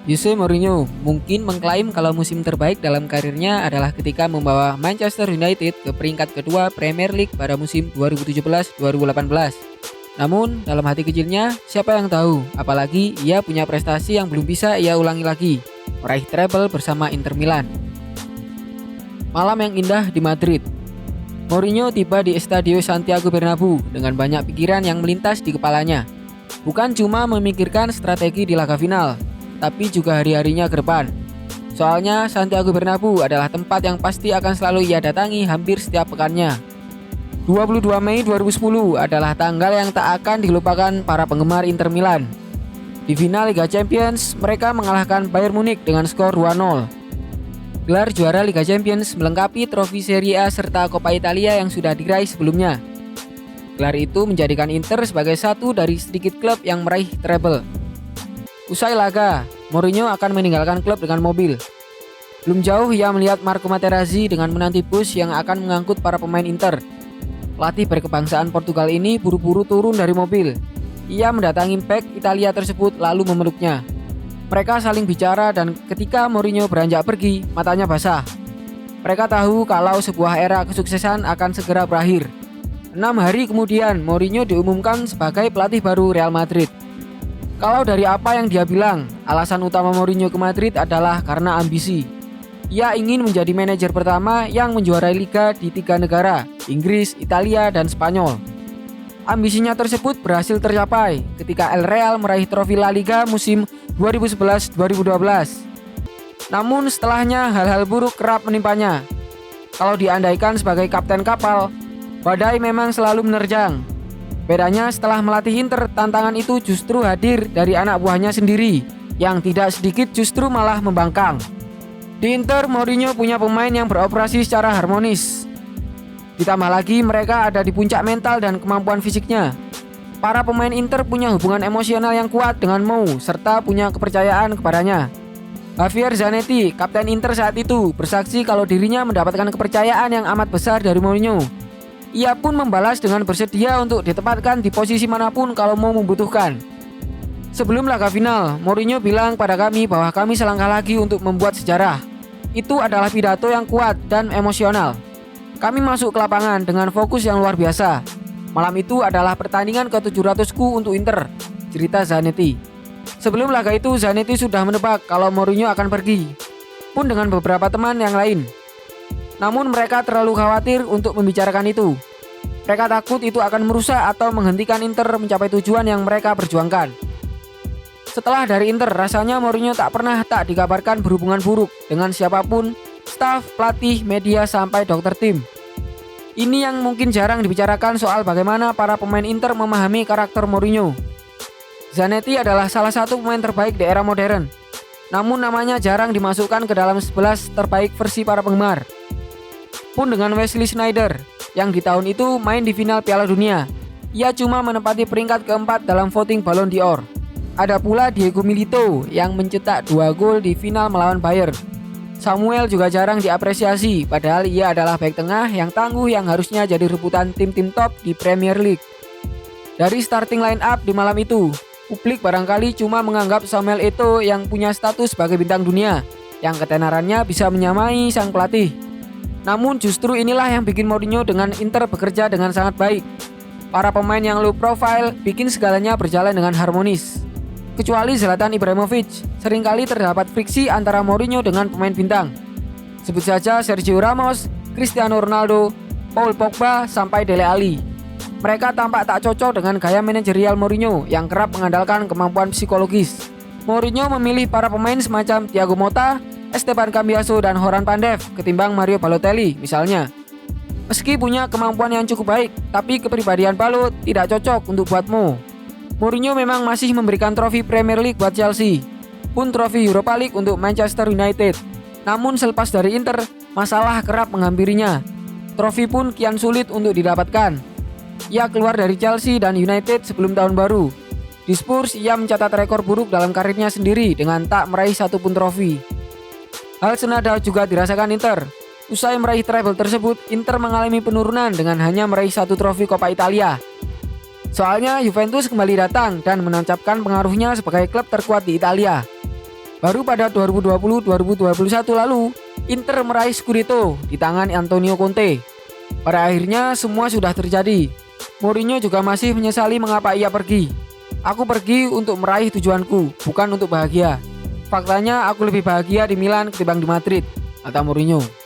Jose Mourinho mungkin mengklaim kalau musim terbaik dalam karirnya adalah ketika membawa Manchester United ke peringkat kedua Premier League pada musim 2017-2018. Namun, dalam hati kecilnya, siapa yang tahu, apalagi ia punya prestasi yang belum bisa ia ulangi lagi, meraih treble bersama Inter Milan. Malam yang indah di Madrid. Mourinho tiba di Estadio Santiago Bernabeu dengan banyak pikiran yang melintas di kepalanya. Bukan cuma memikirkan strategi di laga final, tapi juga hari-harinya ke depan. Soalnya Santiago Bernabeu adalah tempat yang pasti akan selalu ia datangi hampir setiap pekannya. 22 Mei 2010 adalah tanggal yang tak akan dilupakan para penggemar Inter Milan. Di final Liga Champions, mereka mengalahkan Bayern Munich dengan skor 2-0. Gelar juara Liga Champions melengkapi trofi Serie A serta Coppa Italia yang sudah diraih sebelumnya. Gelar itu menjadikan Inter sebagai satu dari sedikit klub yang meraih treble. Usai laga, Mourinho akan meninggalkan klub dengan mobil. Belum jauh ia melihat Marco Materazzi dengan menanti bus yang akan mengangkut para pemain Inter. Pelatih berkebangsaan Portugal ini buru-buru turun dari mobil. Ia mendatangi bek Italia tersebut lalu memeluknya. Mereka saling bicara dan ketika Mourinho beranjak pergi, matanya basah. Mereka tahu kalau sebuah era kesuksesan akan segera berakhir. 6 hari kemudian, Mourinho diumumkan sebagai pelatih baru Real Madrid. Kalau dari apa yang dia bilang, alasan utama Mourinho ke Madrid adalah karena ambisi. Ia ingin menjadi manajer pertama yang menjuarai liga di 3 negara, Inggris, Italia, dan Spanyol. Ambisinya tersebut berhasil tercapai ketika El Real meraih trofi La Liga musim 2011-2012. Namun setelahnya hal-hal buruk kerap menimpanya. Kalau diandaikan sebagai kapten kapal, badai memang selalu menerjang. Bedanya setelah melatih Inter, tantangan itu justru hadir dari anak buahnya sendiri, yang tidak sedikit justru malah membangkang. Di Inter, Mourinho punya pemain yang beroperasi secara harmonis. Ditambah lagi mereka ada di puncak mental dan kemampuan fisiknya. Para pemain Inter punya hubungan emosional yang kuat dengan Mou, serta punya kepercayaan kepadanya. Javier Zanetti, kapten Inter saat itu, bersaksi kalau dirinya mendapatkan kepercayaan yang amat besar dari Mourinho. Ia pun membalas dengan bersedia untuk ditempatkan di posisi manapun kalau mau membutuhkan. Sebelum laga final, Mourinho bilang pada kami bahwa kami selangkah lagi untuk membuat sejarah. Itu adalah pidato yang kuat dan emosional. Kami masuk ke lapangan dengan fokus yang luar biasa. Malam itu adalah pertandingan ke-700ku untuk Inter, cerita Zanetti. Sebelum laga itu, Zanetti sudah menebak kalau Mourinho akan pergi, pun dengan beberapa teman yang lain. Namun mereka terlalu khawatir untuk membicarakan itu. Mereka takut itu akan merusak atau menghentikan Inter mencapai tujuan yang mereka perjuangkan. Setelah dari Inter, rasanya Mourinho tak pernah tak dikabarkan berhubungan buruk dengan siapapun, staf, pelatih, media, sampai dokter tim. Ini yang mungkin jarang dibicarakan soal bagaimana para pemain Inter memahami karakter Mourinho. Zanetti adalah salah satu pemain terbaik di era modern. Namun namanya jarang dimasukkan ke dalam 11 terbaik versi para penggemar. Pun dengan Wesley Sneijder yang di tahun itu main di final Piala Dunia, ia cuma menempati peringkat keempat dalam voting Ballon d'Or. Ada pula Diego Milito yang mencetak 2 gol di final melawan Bayern. Samuel juga jarang diapresiasi, padahal ia adalah bek tengah yang tangguh yang harusnya jadi rebutan tim-tim top di Premier League. Dari starting line up di malam itu, publik barangkali cuma menganggap Samuel Eto'o yang punya status sebagai bintang dunia, yang ketenarannya bisa menyamai sang pelatih. Namun justru inilah yang bikin Mourinho dengan Inter bekerja dengan sangat baik. Para pemain yang low profile bikin segalanya berjalan dengan harmonis. Kecuali Zlatan Ibrahimovic, seringkali terdapat friksi antara Mourinho dengan pemain bintang. Sebut saja Sergio Ramos, Cristiano Ronaldo, Paul Pogba, sampai Dele Alli. Mereka tampak tak cocok dengan gaya manajerial Mourinho yang kerap mengandalkan kemampuan psikologis. Mourinho memilih para pemain semacam Thiago Motta, Esteban Cambiaso, dan Zoran Pandev ketimbang Mario Balotelli misalnya. Meski punya kemampuan yang cukup baik, tapi kepribadian Balo tidak cocok untuk buat Mourinho memang masih memberikan trofi Premier League buat Chelsea, pun trofi Europa League untuk Manchester United. Namun selepas dari Inter, masalah kerap menghampirinya. Trofi pun kian sulit untuk didapatkan. Ia keluar dari Chelsea dan United sebelum tahun baru. Di Spurs, ia mencatat rekor buruk dalam karirnya sendiri dengan tak meraih satupun trofi. Hal senada juga dirasakan Inter. Usai meraih treble tersebut, Inter mengalami penurunan dengan hanya meraih 1 trofi Coppa Italia. Soalnya Juventus kembali datang dan menancapkan pengaruhnya sebagai klub terkuat di Italia. Baru pada 2020-2021 lalu, Inter meraih Scudetto di tangan Antonio Conte. Pada akhirnya semua sudah terjadi. Mourinho juga masih menyesali mengapa ia pergi. Aku pergi untuk meraih tujuanku, bukan untuk bahagia. Faktanya aku lebih bahagia di Milan ketimbang di Madrid, kata Mourinho.